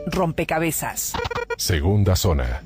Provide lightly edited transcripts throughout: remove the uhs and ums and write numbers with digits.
Rompecabezas. Segunda zona.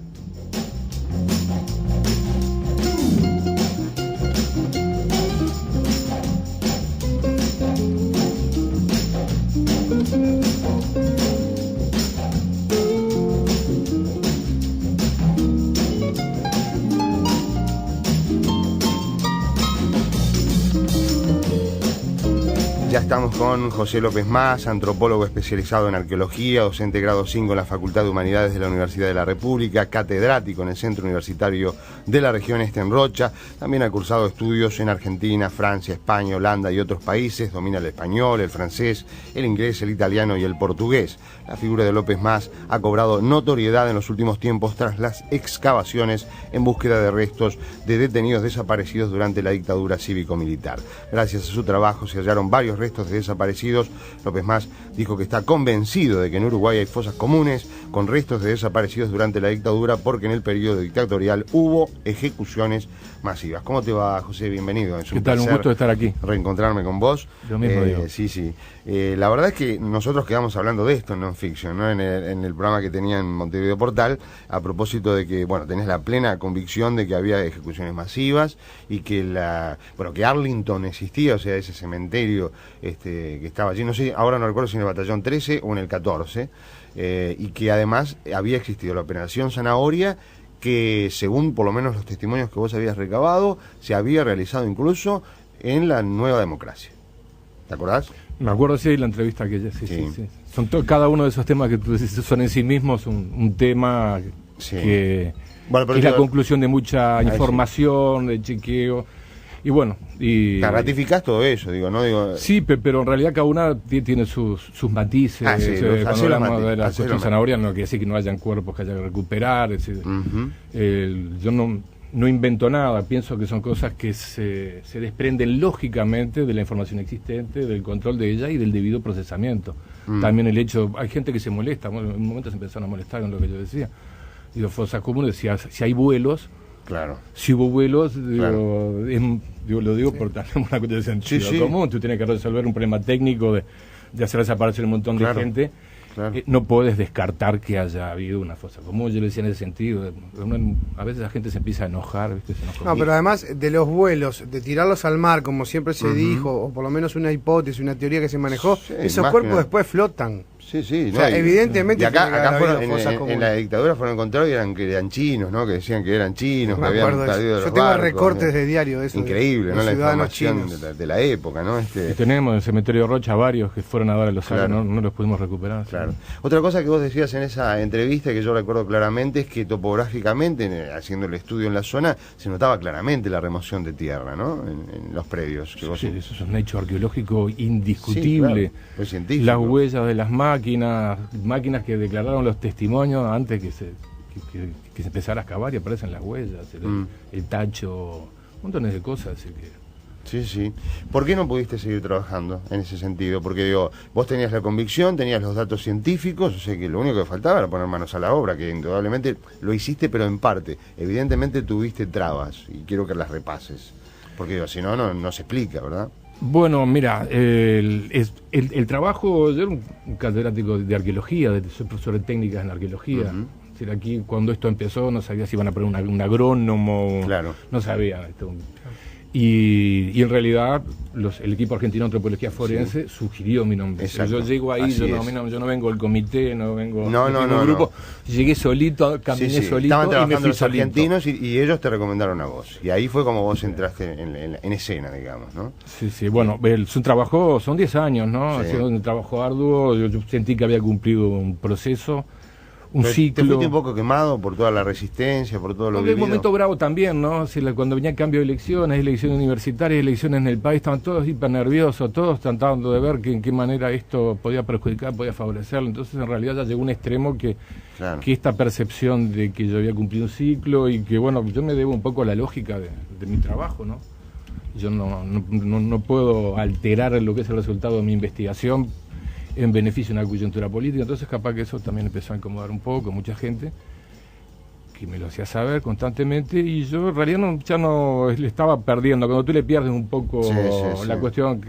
Ya estamos con José López Mas, antropólogo especializado en arqueología, docente grado 5 en la Facultad de Humanidades de la Universidad de la República, catedrático en el Centro Universitario de la Región Este en Rocha. También ha cursado estudios en Argentina, Francia, España, Holanda y otros países. Domina el español, el francés, el inglés, el italiano y el portugués. La figura de López Mas ha cobrado notoriedad en los últimos tiempos tras las excavaciones en búsqueda de restos de detenidos desaparecidos durante la dictadura cívico-militar. Gracias a su trabajo se hallaron varios restos de desaparecidos. López Mas dijo que está convencido de que en Uruguay hay fosas comunes con restos de desaparecidos durante la dictadura, porque en el periodo dictatorial hubo ejecuciones masivas. ¿Cómo te va, José? Bienvenido. Es ¿Qué tal? Un gusto estar aquí. Reencontrarme con vos. Lo mismo digo. Sí. La verdad es que nosotros quedamos hablando de esto en Non-Fiction, ¿no? En el programa que tenía en Montevideo Portal, a propósito de que, bueno, tenés la plena convicción de que había ejecuciones masivas y que que Arlington existía, o sea, ese cementerio que estaba allí, no sé, ahora no recuerdo si en el batallón 13 o en el 14, y que además había existido la operación Zanahoria, que según por lo menos los testimonios que vos habías recabado, se había realizado incluso en la Nueva Democracia. ¿Te acordás? Me acuerdo, sí, la entrevista aquella, sí. Son cada uno de esos temas que tú decís son en sí mismos un tema que es la conclusión de mucha información, de chequeo. Y bueno, ratificás todo eso, digo. Sí, pero en realidad cada una tiene sus matices. Cuando hablamos de la cuestión Zanahoria, no quiere decir que no hayan cuerpos que haya que recuperar. Es decir, yo no invento nada, pienso que son cosas que se desprenden lógicamente de la información existente, del control de ella y del debido procesamiento. También el hecho, hay gente que se molesta, en un momento se empezaron a molestar con lo que yo decía. Digo, fosas comunes, si hay vuelos. Claro. Si hubo vuelos, claro. Lo digo por también una cuestión de sentido común. Tú tienes que resolver un problema técnico de hacer desaparecer un montón de gente. Claro. No puedes descartar que haya habido una fosa común. Yo le decía en ese sentido. A veces la gente se empieza a enojar, ¿viste? Pero además de los vuelos, de tirarlos al mar, como siempre se dijo, o por lo menos una hipótesis, una teoría que se manejó, esos cuerpos después flotan. Sí. O sea, evidentemente. Y acá fueron, en la dictadura fueron encontrados y que eran chinos, ¿no? Que decían que eran chinos, que habían perdido los barcos. Yo tengo recortes de diario de eso. Increíble, ¿no? La información de la época, ¿no? Y tenemos en el cementerio de Rocha varios que fueron a dar a los años, no los pudimos recuperar. Claro. Otra cosa que vos decías en esa entrevista, que yo recuerdo claramente, es que topográficamente, haciendo el estudio en la zona, se notaba claramente la remoción de tierra, ¿no? En los predios. Eso es un hecho arqueológico indiscutible. Sí, claro. Es científico. Las huellas de las máquinas que declararon los testimonios antes que se empezara a excavar, y aparecen las huellas, el tacho, montones de cosas. Así que... Sí. ¿Por qué no pudiste seguir trabajando en ese sentido? Porque vos tenías la convicción, tenías los datos científicos, o sea que lo único que faltaba era poner manos a la obra, que indudablemente lo hiciste, pero en parte. Evidentemente tuviste trabas, y quiero que las repases, porque si no se explica, ¿verdad? Bueno, mira, el trabajo, yo era un catedrático de arqueología, soy profesor de técnicas en arqueología. Es decir, aquí cuando esto empezó no sabía si iban a poner un agrónomo, no sabía. Y en realidad el equipo argentino de antropología forense sugirió mi nombre. Yo llego ahí, yo no vengo del comité, no vengo del grupo. Llegué solito, caminé solito. Estaban y trabajando me fui los solito. argentinos y ellos te recomendaron a vos. Y ahí fue como vos entraste en escena, digamos, ¿no? Sí, bueno, su trabajo son 10 años, ¿no? Ha sido un trabajo arduo. Yo sentí que había cumplido un proceso, un ciclo. ¿Te fuiste un poco quemado por toda la resistencia, por todo lo vivido? vivido? Un momento bravo también, ¿no? Cuando venía el cambio de elecciones universitarias, elecciones en el país, estaban todos hiper nerviosos, todos tratando de ver en qué manera esto podía perjudicar, podía favorecerlo. Entonces, en realidad ya llegó un extremo que esta percepción de que yo había cumplido un ciclo y que, bueno, yo me debo un poco a la lógica de mi trabajo, ¿no? Yo no puedo alterar lo que es el resultado de mi investigación en beneficio de una coyuntura política. Entonces capaz que eso también empezó a incomodar un poco, mucha gente que me lo hacía saber constantemente, y yo en realidad ya no le estaba perdiendo. Cuando tú le pierdes un poco la cuestión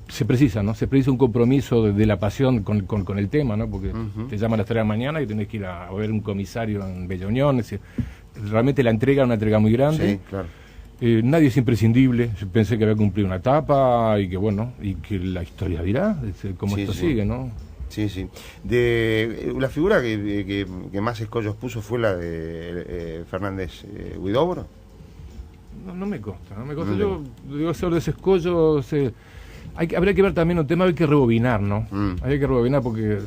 se precisa, ¿no? Se precisa un compromiso de la pasión con el tema, ¿no? Porque te llaman a las 3 de la mañana y tenés que ir a ver un comisario en Bella Unión. Es decir, realmente la entrega es una entrega muy grande. Sí, claro. Nadie es imprescindible. Yo pensé que había cumplido una etapa y que, bueno, y que la historia dirá cómo esto sigue, ¿no? Sí, sí. La figura que más escollos puso fue la de Fernández Huidobro. No me consta. Yo digo, sobre ese escollo habría que ver también un tema, hay que rebobinar, ¿no? Hay que rebobinar porque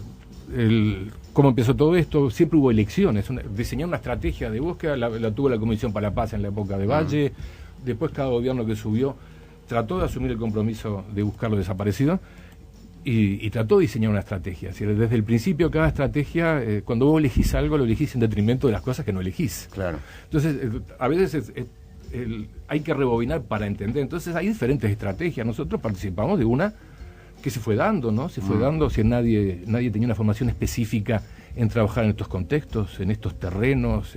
cómo empezó todo esto, siempre hubo elecciones, diseñar una estrategia de búsqueda, la tuvo la Comisión para la Paz en la época de Valle, después cada gobierno que subió trató de asumir el compromiso de buscar lo desaparecido y trató de diseñar una estrategia. Es decir, desde el principio cada estrategia, cuando vos elegís algo, lo elegís en detrimento de las cosas que no elegís. Claro. Entonces, a veces hay que rebobinar para entender. Entonces hay diferentes estrategias. Nosotros participamos de una que se fue dando, ¿no? Se fue dando, si nadie tenía una formación específica en trabajar en estos contextos, en estos terrenos,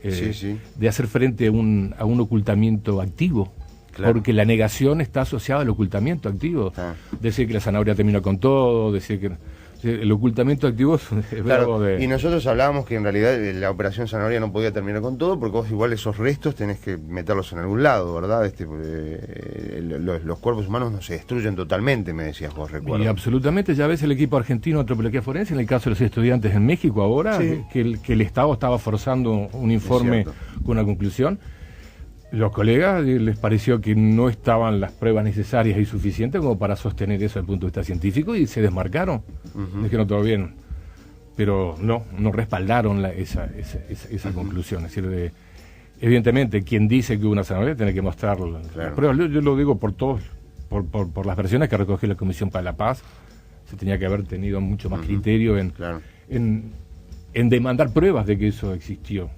de hacer frente a un ocultamiento activo. Claro. Porque la negación está asociada al ocultamiento activo. Decir que la zanahoria termina con todo, decir que el ocultamiento activo es verbo de... Y nosotros hablábamos que en realidad la operación zanahoria no podía terminar con todo, porque vos igual esos restos tenés que meterlos en algún lado, ¿verdad? Los cuerpos humanos no se destruyen totalmente, me decías vos, recuerdo. Y absolutamente, ya ves el equipo argentino de antropología forense, en el caso de los estudiantes en México ahora, que el Estado estaba forzando un informe con una conclusión. Los colegas les pareció que no estaban las pruebas necesarias y suficientes como para sostener eso desde el punto de vista científico y se desmarcaron. Dijeron todo bien, pero no respaldaron esa conclusión. Es decir, evidentemente, quien dice que hubo una zanahoria tiene que mostrar las pruebas. Yo lo digo por todos, por las versiones que recogió la Comisión para la Paz. Se tenía que haber tenido mucho más criterio en demandar pruebas de que eso existió.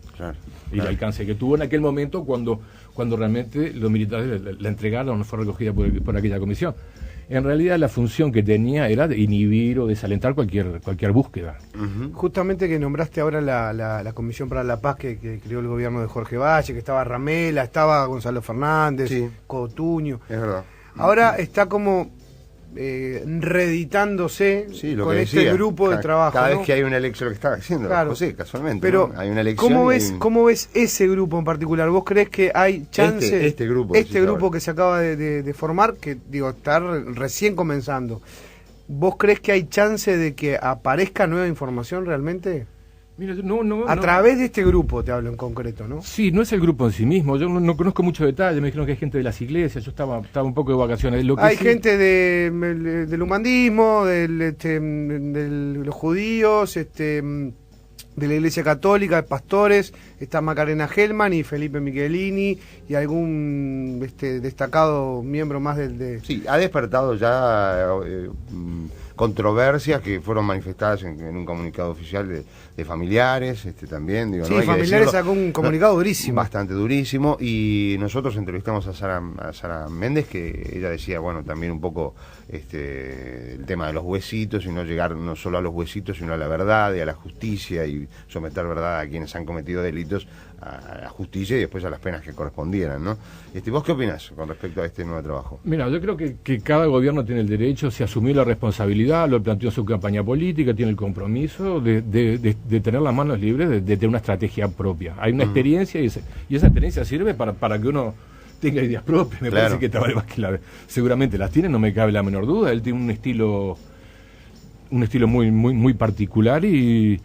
Y el alcance que tuvo en aquel momento cuando realmente los militares la entregaron, no fue recogida por aquella comisión. En realidad la función que tenía era de inhibir o desalentar cualquier búsqueda. Justamente que nombraste ahora la Comisión para la Paz que creó el gobierno de Jorge Valle, que estaba Ramela, estaba Gonzalo Fernández, Cotuño. Es verdad. Ahora está como reeditándose con este grupo de trabajo. Cada vez que hay una elección, lo que estaba diciendo, José, casualmente. Pero, ¿no? Hay una elección. ¿Cómo ves ese grupo en particular? ¿Vos crees que hay chance? Este grupo Que se acaba de formar, que digo, está recién comenzando. ¿Vos crees que hay chance de que aparezca nueva información realmente? Mira, a través de este grupo te hablo en concreto, ¿no? Sí, no es el grupo en sí mismo. Yo no conozco mucho detalle. Me dijeron que hay gente de las iglesias. Yo estaba un poco de vacaciones. Hay gente del humandismo, de los judíos, de la Iglesia Católica, de pastores. Está Macarena Hellman y Felipe Michelini y algún destacado miembro más Sí, ha despertado ya controversias que fueron manifestadas en un comunicado oficial de familiares, también. Digo, sí, familiares sacó un comunicado durísimo. Bastante durísimo, y nosotros entrevistamos a Sara Méndez, que ella decía, bueno, también un poco el tema de los huesitos, y no llegar no solo a los huesitos, sino a la verdad y a la justicia, y someter verdad a quienes han cometido delitos a la justicia y después a las penas que correspondieran, ¿no? ¿Vos qué opinás con respecto a este nuevo trabajo? Mira, yo creo que cada gobierno tiene el derecho, se asumió la responsabilidad, lo planteó en su campaña política, tiene el compromiso de tener las manos libres, de tener una estrategia propia. Hay una experiencia y esa experiencia sirve para que uno tenga ideas propias. Me parece que Tabaré Vázquez seguramente las tiene, no me cabe la menor duda. Él tiene un estilo muy, muy, muy particular y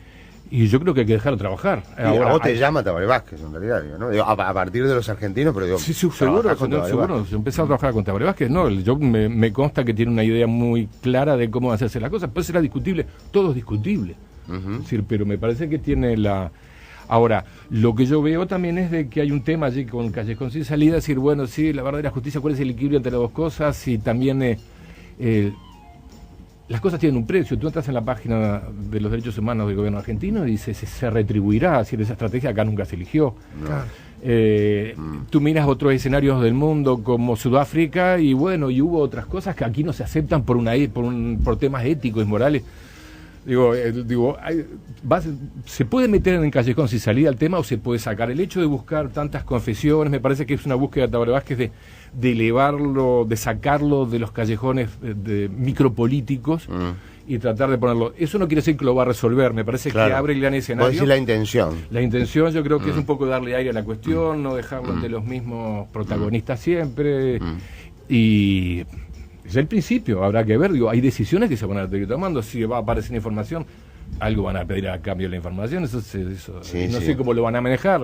yo creo que hay que dejarlo trabajar. Ahora, a vos te llama Tabaré Vázquez, en realidad, ¿no? A partir de los argentinos, pero digo... Sí, seguro. Yo empecé a trabajar con Tabaré Vázquez, ¿no? Me consta que tiene una idea muy clara de cómo hacerse las cosas. Puede ser discutible, todo es discutible. Es decir, pero me parece que tiene la... Ahora, lo que yo veo también es de que hay un tema allí con Callejón Sin Salida, decir, bueno, sí, la verdadera justicia, ¿cuál es el equilibrio entre las dos cosas? Y también... las cosas tienen un precio. Tú entras en la página de los derechos humanos del gobierno argentino y dice, se retribuirá, si esa estrategia acá nunca se eligió. Tú miras otros escenarios del mundo como Sudáfrica y bueno, y hubo otras cosas que aquí no se aceptan por temas éticos y morales. se puede meter en el callejón sin salida al tema o se puede sacar. El hecho de buscar tantas confesiones, me parece que es una búsqueda de Tabaré Vázquez de elevarlo, de sacarlo de los callejones de micropolíticos y tratar de ponerlo. Eso no quiere decir que lo va a resolver, me parece que abre el gran escenario. Vos decís la intención. La intención yo creo que es un poco darle aire a la cuestión, no dejarlo de los mismos protagonistas siempre, y es el principio, habrá que ver, hay decisiones que se van a tener tomando, si va a aparecer información, algo van a pedir a cambio de la información, no sé cómo lo van a manejar.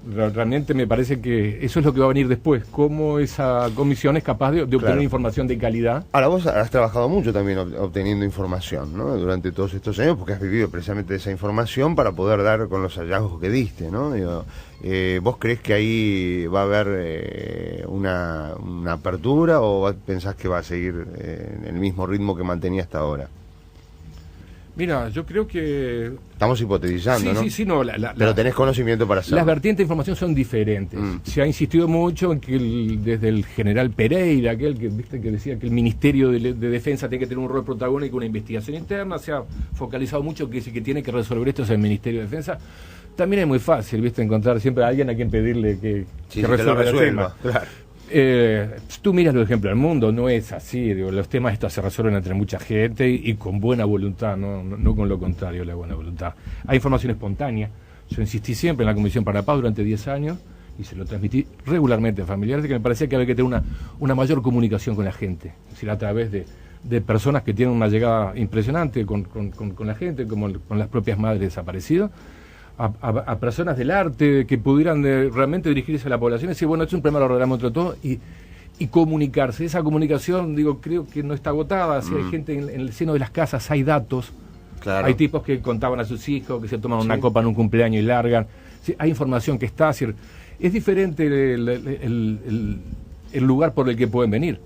Realmente me parece que eso es lo que va a venir después, cómo esa comisión es capaz de obtener información de calidad. Ahora, vos has trabajado mucho también obteniendo información, ¿no? Durante todos estos años, porque has vivido precisamente esa información para poder dar con los hallazgos que diste, ¿no? ¿Vos creés que ahí va a haber una apertura o pensás que va a seguir en el mismo ritmo que mantenía hasta ahora? Mira, yo creo que... Estamos hipotetizando, ¿no? Sí, no. Pero tenés conocimiento para hacerlo. Las vertientes de información son diferentes. Se ha insistido mucho en que desde el general Pereira, aquel que decía que el Ministerio de Defensa tiene que tener un rol protagónico en una investigación interna, se ha focalizado mucho que que tiene que resolver esto es el Ministerio de Defensa. También es muy fácil, encontrar siempre a alguien a quien pedirle que resuelva el tema. Claro. Tú miras los ejemplos del mundo, no es así, los temas estos se resuelven entre mucha gente y con buena voluntad, no con lo contrario, la buena voluntad. Hay información espontánea, yo insistí siempre en la Comisión para la Paz durante 10 años y se lo transmití regularmente a familiares, que me parecía que había que tener una mayor comunicación con la gente, es decir, a través de personas que tienen una llegada impresionante con la gente, como con las propias madres desaparecidas, a personas del arte que pudieran realmente dirigirse a la población y decir, bueno, esto es un problema, lo arreglamos entre todos y comunicarse. Esa comunicación, creo que no está agotada. Si hay gente en el seno de las casas, hay datos. Claro. Hay tipos que contaban a sus hijos, que se toman una copa en un cumpleaños y largan. Sí, hay información que está. Es diferente el lugar por el que pueden venir.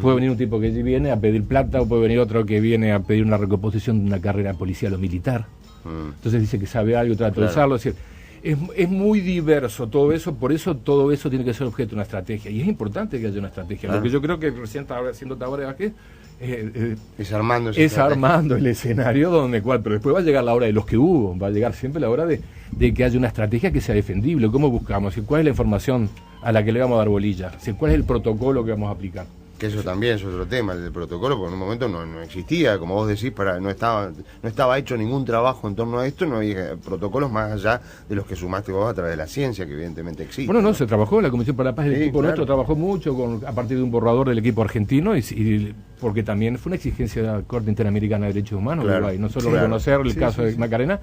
Puede venir un tipo que viene a pedir plata o puede venir otro que viene a pedir una recomposición de una carrera policial o militar. Entonces dice que sabe algo y trata de usarlo. Es decir, es muy diverso todo eso, por eso todo eso tiene que ser objeto de una estrategia. Y es importante que haya una estrategia. Lo que yo creo que recién está haciendo Tabaré Vázquez es armando el escenario pero después va a llegar la hora de los que hubo, va a llegar siempre la hora de que haya una estrategia que sea defendible. ¿Cómo buscamos? ¿Cuál es la información a la que le vamos a dar bolilla? ¿Cuál es el protocolo que vamos a aplicar? Que eso también es otro tema, el del protocolo, porque en un momento no existía, como vos decís, no estaba hecho ningún trabajo en torno a esto, no había protocolos más allá de los que sumaste vos a través de la ciencia, que evidentemente existe. Bueno, no, se trabajó en la Comisión para la Paz, el equipo nuestro trabajó mucho a partir de un borrador del equipo argentino, y porque también fue una exigencia de la Corte Interamericana de Derechos Humanos, Uruguay, no solo reconocer el caso de Macarena,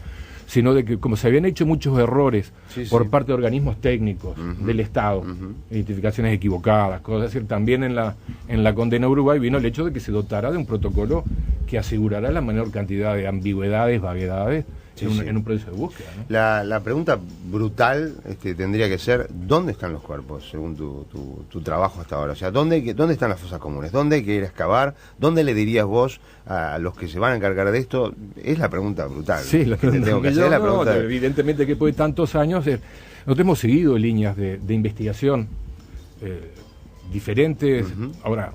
sino de que como se habían hecho muchos errores por parte de organismos técnicos del Estado, identificaciones equivocadas, cosas, es decir, también en la condena a Uruguay vino el hecho de que se dotara de un protocolo que asegurara la menor cantidad de ambigüedades, vaguedades en un proceso de búsqueda, ¿no? La pregunta brutal tendría que ser, ¿dónde están los cuerpos según tu trabajo hasta ahora? O sea, ¿dónde están las fosas comunes? ¿Dónde hay que ir a excavar? ¿Dónde le dirías vos a los que se van a encargar de esto? Es la pregunta brutal. Sí, la que tengo que hacer. Evidentemente que después de tantos años, nosotros hemos seguido líneas de investigación diferentes. Ahora,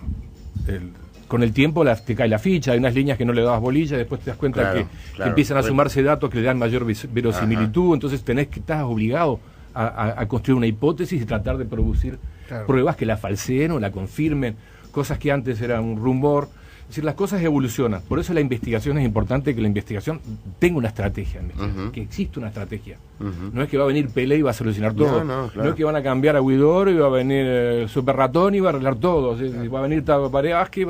con el tiempo te cae la ficha, hay unas líneas que no le dabas bolilla, después te das cuenta que empiezan a sumarse datos que le dan mayor verosimilitud, entonces estás obligado a construir una hipótesis y tratar de producir pruebas que la falseen o la confirmen, cosas que antes eran un rumor. Es decir, las cosas evolucionan, por eso la investigación es importante, que la investigación tenga una estrategia, que existe una estrategia. No es que va a venir Pelé y va a solucionar todo, no es que van a cambiar a Huidoro y va a venir Super Ratón y va a arreglar todo, va a venir Tabaré Vázquez,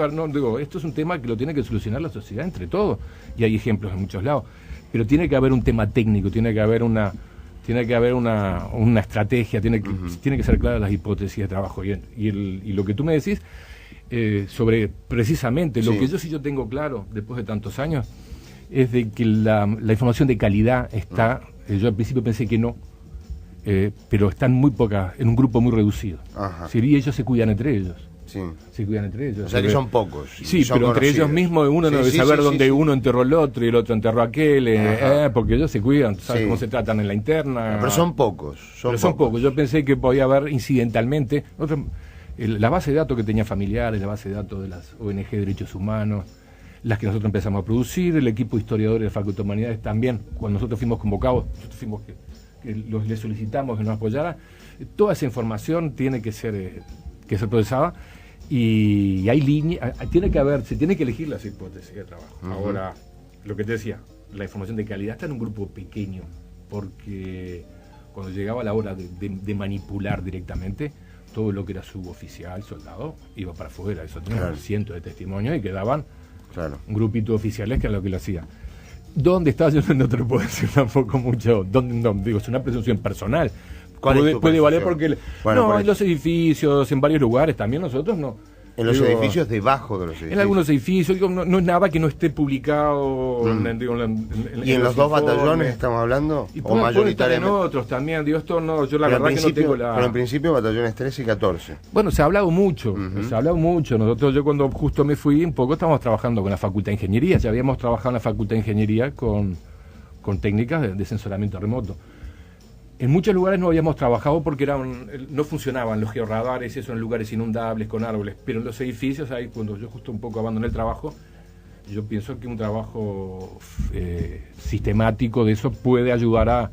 esto es un tema que lo tiene que solucionar la sociedad entre todos, y hay ejemplos en muchos lados, pero tiene que haber un tema técnico, tiene que haber una estrategia, tiene que ser claras las hipótesis de trabajo, y lo que tú me decís sobre precisamente lo que yo tengo claro después de tantos años es de que la información de calidad está, yo al principio pensé que no, pero están muy pocas, en un grupo muy reducido. Y ellos se cuidan entre ellos. Se cuidan entre ellos. O sea que son pocos. Sí, pero entre ellos mismos uno no debe saber dónde uno enterró el otro y el otro enterró aquel, porque ellos se cuidan, ¿sabes cómo se tratan en la interna? Pero son pocos. Son pocos. Yo pensé que podía haber incidentalmente la base de datos que tenía familiares, la base de datos de las ONG de Derechos Humanos, las que nosotros empezamos a producir, el equipo de historiadores de la Facultad de Humanidades también, cuando nosotros fuimos convocados, nosotros fuimos que les solicitamos que nos apoyara, toda esa información tiene que ser procesada y hay líneas, se tiene que elegir las hipótesis de trabajo. Ahora, lo que te decía, la información de calidad está en un grupo pequeño, porque cuando llegaba la hora de manipular directamente, todo lo que era suboficial, soldado, iba para afuera. Eso tenía cientos de testimonios y quedaban un grupito de oficiales que era lo que lo hacía. ¿Dónde está? Yo no te lo puedo decir tampoco mucho. Digo, es una presunción personal. Puede valer porque... Bueno, en los edificios, en varios lugares, también nosotros no. En los edificios, debajo de los edificios. En algunos edificios, no es nada que no esté publicado. ¿Y en los dos batallones estamos hablando? Y ¿O mayoritariamente? En otros también, digo, esto no, yo la verdad que no tengo la... Pero en principio batallones 13 y 14. Bueno, se ha hablado mucho, Nosotros, yo cuando justo me fui, un poco estábamos trabajando con la Facultad de Ingeniería, ya habíamos trabajado en la Facultad de Ingeniería con técnicas de sensoramiento remoto. En muchos lugares no habíamos trabajado porque no funcionaban los georradares, eso en lugares inundables, con árboles, pero en los edificios, ahí cuando yo justo un poco abandoné el trabajo, yo pienso que un trabajo sistemático de eso puede ayudar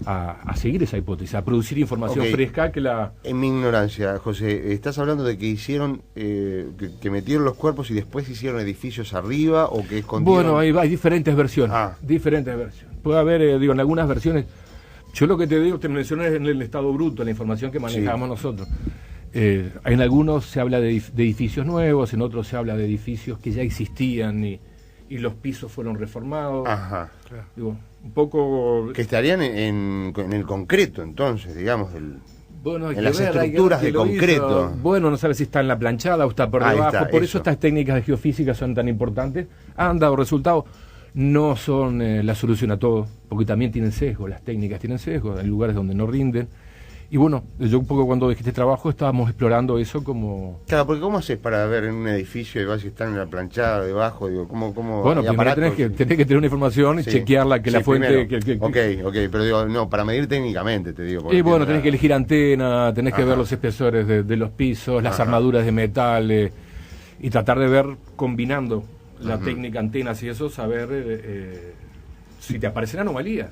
a seguir esa hipótesis, a producir información fresca que la... En mi ignorancia, José, ¿estás hablando de que hicieron, que metieron los cuerpos y después hicieron edificios arriba o que escondieron? Bueno, hay diferentes versiones, diferentes versiones. Puede haber, en algunas versiones... Yo lo que te digo, te mencioné en el estado bruto, la información que manejamos nosotros. En algunos se habla de edificios nuevos, en otros se habla de edificios que ya existían y los pisos fueron reformados. Digo, un poco... Que estarían en el concreto, entonces, digamos, en las estructuras de concreto. Bueno, no sabes si está en la planchada o está por debajo. Por eso estas técnicas de geofísica son tan importantes. Han dado resultados. No son la solución a todo, porque también tienen sesgo, las técnicas tienen sesgo, hay lugares donde no rinden. Y bueno, yo un poco cuando dejé este trabajo estábamos explorando eso como... Claro, porque ¿cómo haces para ver en un edificio y vas si están en la planchada debajo? Digo, ¿cómo bueno, primero tenés que tener una información y chequearla, que la fuente... Ok, pero digo, no, para medir técnicamente, te digo. Y bueno, tenés que elegir antena, tenés que ver los espesores de los pisos, las armaduras de metal, y tratar de ver combinando la técnica, antenas y eso, saber si te aparecen anomalías.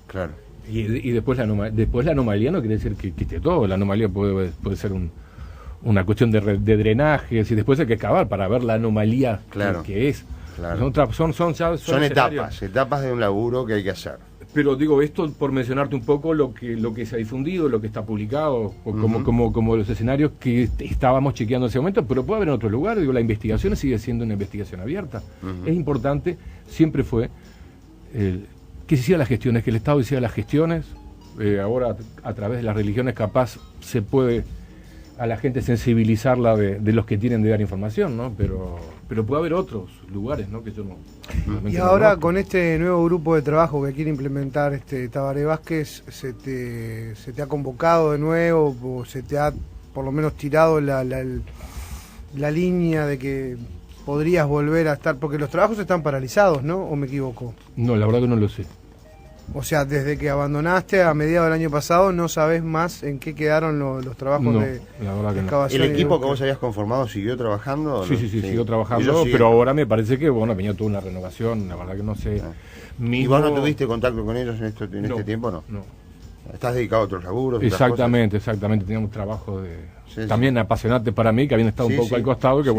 Claro. Y después la anomalía no quiere decir que esté todo. La anomalía puede ser una cuestión de drenajes y después hay que excavar para ver la anomalía que es. Claro. Son etapas de un laburo que hay que hacer. Pero digo, esto por mencionarte un poco lo que se ha difundido, lo que está publicado, como los escenarios que estábamos chequeando en ese momento, pero puede haber en otros lugares. Digo, la investigación sigue siendo una investigación abierta. Es importante, siempre fue, que se hicieran las gestiones, que el Estado hiciera las gestiones. Ahora, a través de las religiones, capaz se puede a la gente sensibilizarla de los que tienen de dar información, ¿no? Pero puede haber otros lugares, ¿no? Que yo no... Y ahora con este nuevo grupo de trabajo que quiere implementar Tabaré Vázquez, ¿se te ha convocado de nuevo o se te ha por lo menos tirado la línea de que podrías volver a estar? Porque los trabajos están paralizados, ¿no? ¿O me equivoco? No, la verdad que no lo sé. O sea, desde que abandonaste a mediados del año pasado, ¿no sabés más en qué quedaron los trabajos de excavación? ¿El equipo que vos habías conformado siguió trabajando? Sí, siguió trabajando, pero ahora me parece que venía toda una renovación, la verdad que no sé. ¿Y vos no tuviste contacto con ellos en este tiempo? No. ¿Estás dedicado a otros laburos? Exactamente, teníamos trabajo también apasionante para mí, que habían estado un poco al costado, que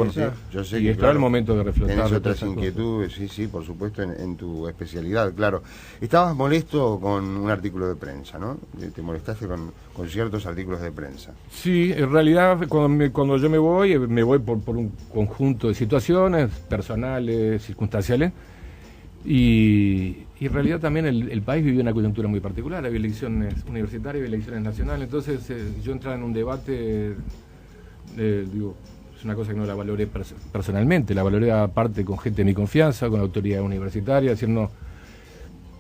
yo sé y que está el momento de reflejar. Tenés otras inquietudes, sí, por supuesto, en tu especialidad, claro. Estabas molesto con un artículo de prensa, ¿no? Te molestaste con ciertos artículos de prensa. Sí, en realidad, cuando yo me voy por un conjunto de situaciones personales, circunstanciales, y en realidad también el país vivió una coyuntura muy particular. Había elecciones universitarias, había elecciones nacionales. Entonces yo entraba en un debate, es una cosa que no la valoré personalmente, la valoré aparte con gente de mi confianza, con autoridad universitaria,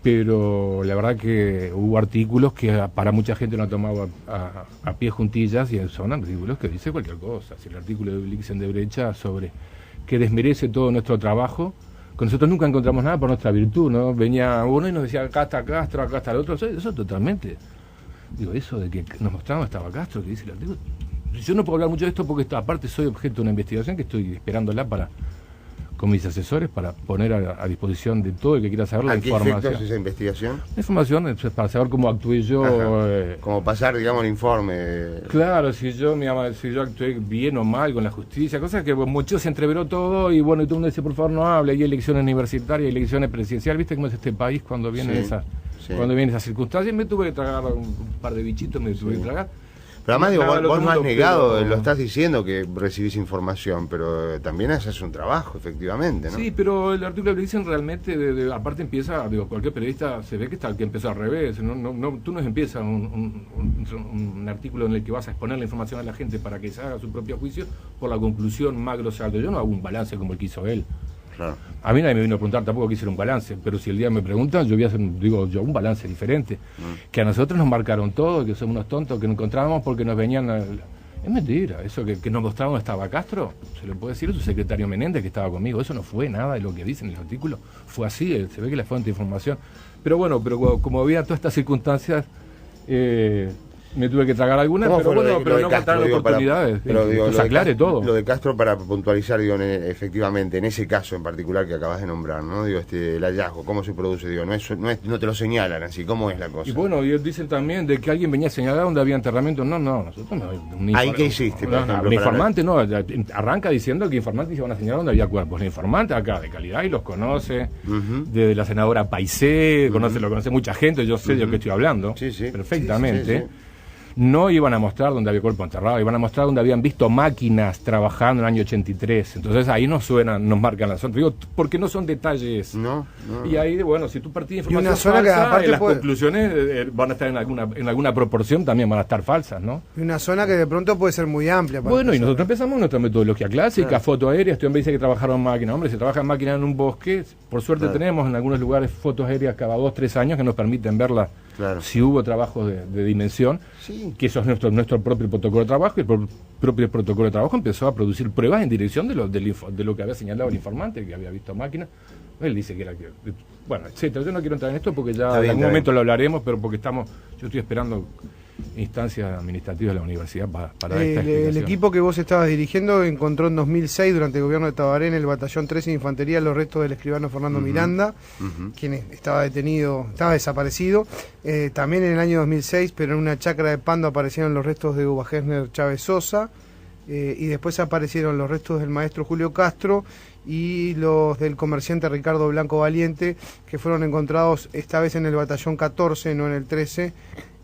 pero la verdad que hubo artículos que para mucha gente no ha tomado a pie juntillas, y son artículos que dice cualquier cosa. Si el artículo de Blixen de Brecha sobre que desmerece todo nuestro trabajo. Con nosotros nunca encontramos nada por nuestra virtud, ¿no? Venía uno y nos decía, acá está Castro, acá está el otro. Eso totalmente. Eso de que nos mostraban estaba Castro, que dice el artículo. Yo no puedo hablar mucho de esto porque aparte soy objeto de una investigación que estoy esperándola para con mis asesores para poner a disposición de todo el que quiera saber la ¿A qué información. efectos esa investigación? La información es para saber cómo actué yo. Como pasar, digamos, el informe. Claro, si yo actué bien o mal con la justicia, cosas que mucho se entreveró todo y bueno, y todo el mundo dice, por favor, no hable, hay elecciones universitarias, hay elecciones presidenciales, ¿viste cómo es este país cuando vienen esas circunstancias? Me tuve que tragar un par de bichitos, me tuve que tragar. Pero además, digo, vos no has negado, pero... lo estás diciendo que recibís información, pero también haces un trabajo, efectivamente, ¿no? Sí, pero el artículo que dicen realmente, aparte empieza, cualquier periodista se ve que está el que empezó al revés. Tú no empiezas un artículo en el que vas a exponer la información a la gente para que se haga su propio juicio por la conclusión más grosera. Yo no hago un balance como el que hizo él. Claro. A mí nadie me vino a preguntar tampoco que hiciera un balance, pero si el día me preguntan, yo voy a hacer, un balance diferente. Que a nosotros nos marcaron todo, que somos unos tontos, que nos encontrábamos porque nos venían... Es mentira, eso que nos mostraron dónde estaba Castro, se lo puede decir a su secretario Menéndez que estaba conmigo, eso no fue nada de lo que dice en el artículo, fue así, se ve que la fuente de información. Pero bueno, como había todas estas circunstancias... me tuve que tragar algunas, pero bueno, pero no faltaron oportunidades. Que se aclare todo. Lo de Castro, para puntualizar, digo, efectivamente, en ese caso en particular que acabas de nombrar, ¿no? Digo, el hallazgo, ¿cómo se produce? Digo, no te lo señalan así, ¿cómo es la cosa? Y bueno, ellos dicen también de que alguien venía a señalar donde había enterramiento. No, nosotros no. ¿Ahí qué hiciste? El informante no, arranca diciendo que informantes iban a señalar donde había cuerpos. El informante acá de calidad y los conoce, de la senadora Paisé, lo conoce mucha gente, yo sé de lo que estoy hablando perfectamente. Sí. No iban a mostrar donde había cuerpo enterrado, iban a mostrar donde habían visto máquinas trabajando en el año 83. Entonces ahí nos marcan la zona. Digo, porque no son detalles. No. Y ahí, bueno, si tú partís de información falsa, las conclusiones van a estar en alguna proporción, también van a estar falsas, ¿no? Y una zona que de pronto puede ser muy amplia. Bueno, y nosotros empezamos nuestra metodología clásica, foto aérea. Este hombre dice que trabajaron máquinas. Hombre, se trabaja en máquinas en un bosque. Por suerte tenemos en algunos lugares fotos aéreas cada 2-3 años que nos permiten verla. Claro. Si hubo trabajos de dimensión, que eso es nuestro propio protocolo de trabajo, y el propio protocolo de trabajo empezó a producir pruebas en dirección de lo que había señalado el informante, que había visto máquinas. Él dice que era bueno, etcétera. Yo no quiero entrar en esto porque ya en algún momento lo hablaremos, pero porque yo estoy esperando instancias administrativas de la universidad para esta explicación. El equipo que vos estabas dirigiendo encontró en 2006, durante el gobierno de Tabaré, en el batallón 13 de Infantería, los restos del escribano Fernando Miranda, quien estaba desaparecido. También en el año 2006, pero en una chacra de Pando, aparecieron los restos de Uva Gessner Chávez Sosa, y después aparecieron los restos del maestro Julio Castro y los del comerciante Ricardo Blanco Valiente, que fueron encontrados esta vez en el batallón 14, no en el 13,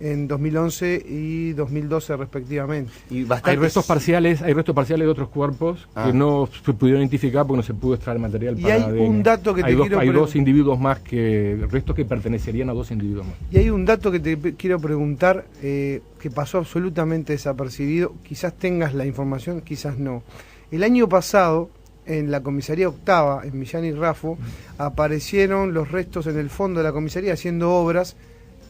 en 2011 y 2012 respectivamente. Y hay restos parciales de otros cuerpos que no se pudieron identificar porque no se pudo extraer material para ADN. Un dato que hay dos individuos más, restos que pertenecerían a dos individuos más. Y hay un dato que te quiero preguntar, que pasó absolutamente desapercibido, quizás tengas la información, quizás no. El año pasado, en la comisaría octava, en Millán y Rafo, aparecieron los restos en el fondo de la comisaría haciendo obras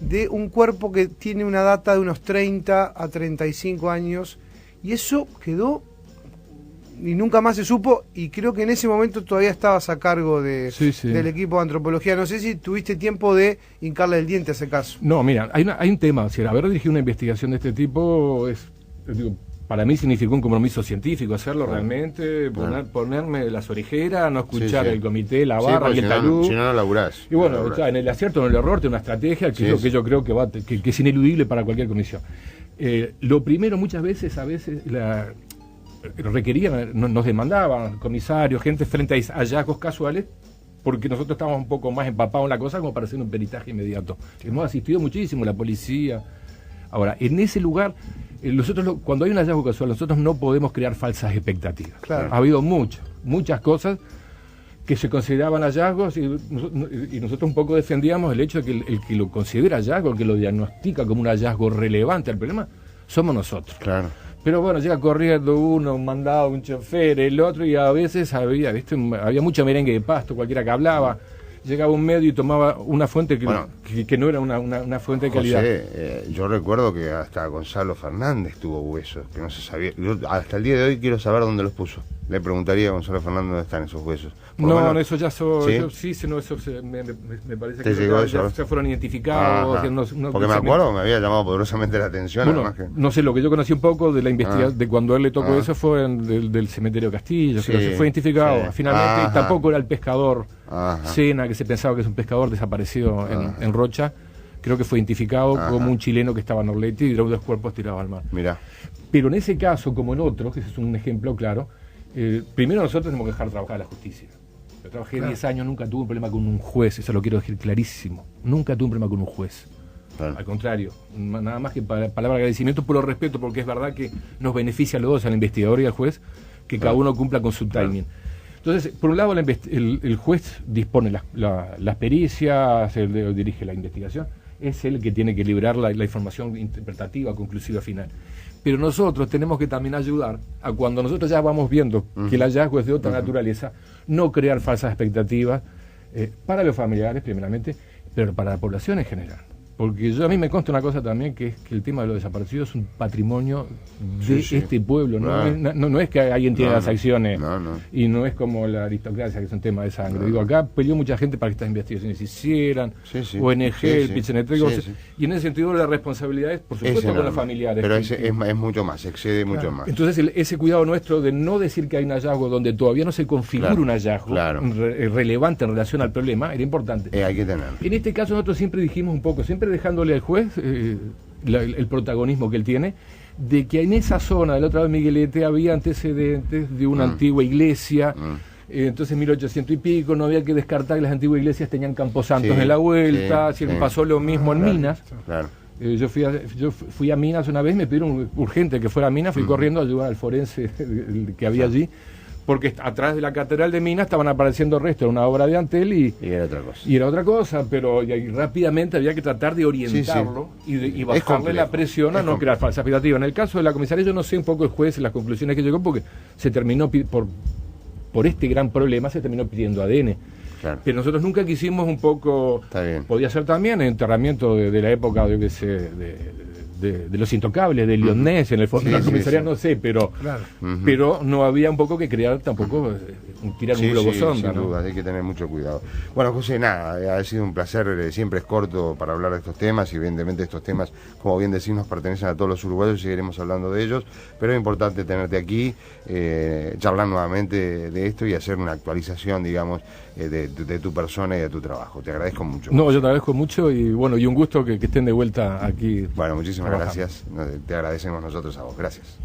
de un cuerpo que tiene una data de unos 30 a 35 años, y eso quedó y nunca más se supo, y creo que en ese momento todavía estabas a cargo del equipo de antropología. No sé si tuviste tiempo de hincarle el diente a ese caso. No, mira, hay un tema, haber dirigido una investigación de este tipo para mí significó un compromiso científico, hacerlo realmente, ponerme las orejeras, no escuchar el comité, la barra, el talud. Si no laburás. Y bueno, en el acierto o en el error tiene una estrategia que es lo que yo creo que es ineludible para cualquier comisión. Lo primero, muchas veces, nos demandaban comisarios, gente frente a hallazgos casuales, porque nosotros estábamos un poco más empapados en la cosa como para hacer un peritaje inmediato. Hemos asistido muchísimo, la policía. Ahora, en ese lugar, nosotros un hallazgo casual, nosotros no podemos crear falsas expectativas. Claro. Ha habido muchas cosas que se consideraban hallazgos y nosotros un poco defendíamos el hecho de que el que lo considera hallazgo, el que lo diagnostica como un hallazgo relevante al problema, somos nosotros. Claro. Pero bueno, llega corriendo uno, un mandado, un chofer, el otro, y a veces había mucho merengue de pasto, cualquiera que hablaba. Llegaba un medio y tomaba una fuente que no era una fuente de calidad. Yo recuerdo que hasta Gonzalo Fernández tuvo huesos, que no se sabía. Yo hasta el día de hoy quiero saber dónde los puso. le preguntaría a Gonzalo Fernández dónde están esos huesos. Por lo No, menos- eso ya me ¿Te parece llegó que eso? ya fueron identificados. Ajá. que Porque me acuerdo, me había llamado poderosamente la atención. Bueno, además que... no sé, lo que yo conocí un poco de la investigación, de cuando a él le tocó Ah. eso fue del cementerio Castillo, Sí, creo que fue identificado. sí. Finalmente, Ajá. tampoco era el pescador Ajá. Sena, que se pensaba que es un pescador desaparecido en Rocha. Creo que fue identificado Ajá. como un chileno que estaba en Orleti y los dos cuerpos tirados al mar. Mirá. Pero en ese caso, como en otros, que ese es un ejemplo claro, primero nosotros tenemos que dejar trabajar a la justicia. Yo trabajé 10 años, nunca tuve un problema con un juez, eso lo quiero decir clarísimo. Nunca tuve un problema con un juez. Claro. Al contrario, nada más que palabra de agradecimiento, puro respeto, porque es verdad que nos beneficia a los dos, al investigador y al juez, que cada uno cumpla con su timing. Entonces, por un lado, el juez dispone las pericias, él dirige la investigación, es él que tiene que liberar la información interpretativa, conclusiva, final. Pero nosotros tenemos que también ayudar a cuando nosotros ya vamos viendo que el hallazgo es de otra naturaleza, no crear falsas expectativas para los familiares, primeramente, pero para la población en general. Porque a mí me consta una cosa también, que es que el tema de los desaparecidos es un patrimonio de este pueblo. Claro. No es que alguien tiene No, las no. acciones No, no. y no es como la aristocracia, que es un tema de sangre. Digo, acá peleó mucha gente para que estas investigaciones se hicieran, Sí, sí. ONG, Sí, el sí. Pichinetego, Sí, sí. y en ese sentido la responsabilidad es, por Es supuesto, con enorme. los familiares. Pero que- es mucho más, excede mucho más. Entonces, ese cuidado nuestro de no decir que hay un hallazgo donde todavía no se configura Claro, un hallazgo claro. relevante en relación al problema, era importante. Hay que tenerlo. En este caso nosotros siempre dijimos un poco, siempre dejándole al juez el protagonismo que él tiene, de que en esa zona del otro lado de Miguelete había antecedentes de una antigua iglesia. Entonces, en 1800 y pico, no había que descartar que las antiguas iglesias tenían camposantos Sí, en la vuelta. sí, si sí. pasó lo mismo en Claro, Minas. Claro. Yo fui a Minas una vez, me pidieron urgente que fuera a Minas, fui corriendo a ayudar al forense que había allí, porque atrás de la catedral de Minas estaban apareciendo restos, era una obra de Antel y era otra cosa. era otra cosa, pero y rápidamente había que tratar de orientarlo y bajarle complejo, la presión a es no crear falsas expectativas. En el caso de la comisaría, yo no sé un poco el juez las conclusiones que llegó, porque se terminó por este gran problema, se terminó pidiendo ADN. Claro. Pero nosotros nunca quisimos un poco... Está bien. Podía ser también el enterramiento de la época, yo qué sé, de los intocables, de Lyonnais, en el fondo de la Sí, comisaría, sí. no sé, pero Claro. pero no había un poco que crear tampoco, tirar un globo sonda, sin ¿no? duda, hay que tener mucho cuidado. Bueno, José, nada, ha sido un placer, siempre es corto para hablar de estos temas, y evidentemente estos temas, como bien decís, nos pertenecen a todos los uruguayos y seguiremos hablando de ellos, pero es importante tenerte aquí, charlar nuevamente de esto y hacer una actualización, digamos, de tu persona y de tu trabajo. Te agradezco mucho. No, yo te agradezco mucho y bueno, y un gusto que estén de vuelta aquí. Bueno, muchísimas trabajando. gracias. Te agradecemos nosotros a vos. Gracias.